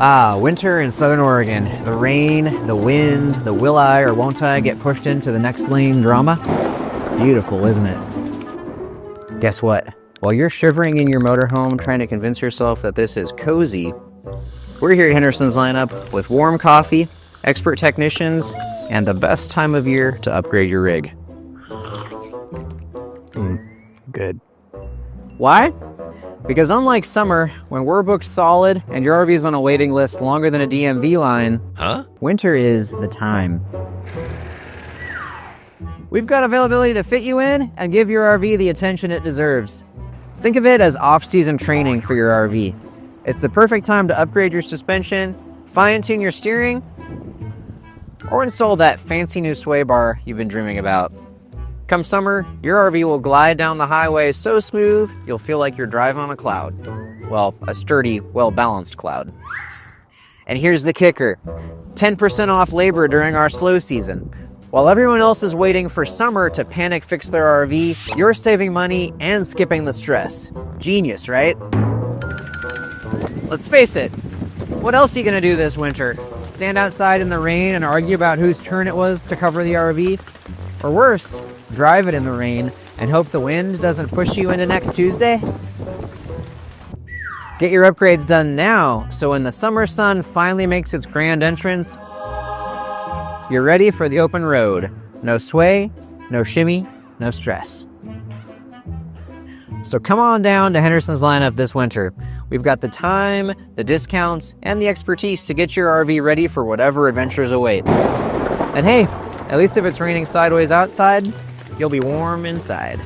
Ah, winter in Southern Oregon. The rain, the wind, the will I or won't I get pushed into the next lane drama. Beautiful, isn't it? Guess what? While you're shivering in your motorhome trying to convince yourself that this is cozy, we're here at Henderson's lineup with warm coffee, expert technicians, and the best time of year to upgrade your rig. Good. Why? Because unlike summer, when we're booked solid and your RV is on a waiting list longer than a DMV line, winter is the time. We've got availability to fit you in and give your RV the attention it deserves. Think of it as off-season training for your RV. It's the perfect time to upgrade your suspension, fine-tune your steering, or install that fancy new sway bar you've been dreaming about. Come summer, your RV will glide down the highway so smooth, you'll feel like you're driving on a cloud. Well, a sturdy, well-balanced cloud. And here's the kicker. 10% off labor during our slow season. While everyone else is waiting for summer to panic fix their RV, you're saving money and skipping the stress. Genius, right? Let's face it. What else are you gonna do this winter? Stand outside in the rain and argue about whose turn it was to cover the RV? Or worse, drive it in the rain and hope the wind doesn't push you into next Tuesday? Get your upgrades done now, so when the summer sun finally makes its grand entrance, you're ready for the open road. No sway, no shimmy, no stress. So come on down to Henderson's lineup this winter. We've got the time, the discounts, and the expertise to get your RV ready for whatever adventures await. And hey, at least if it's raining sideways outside, you'll be warm inside.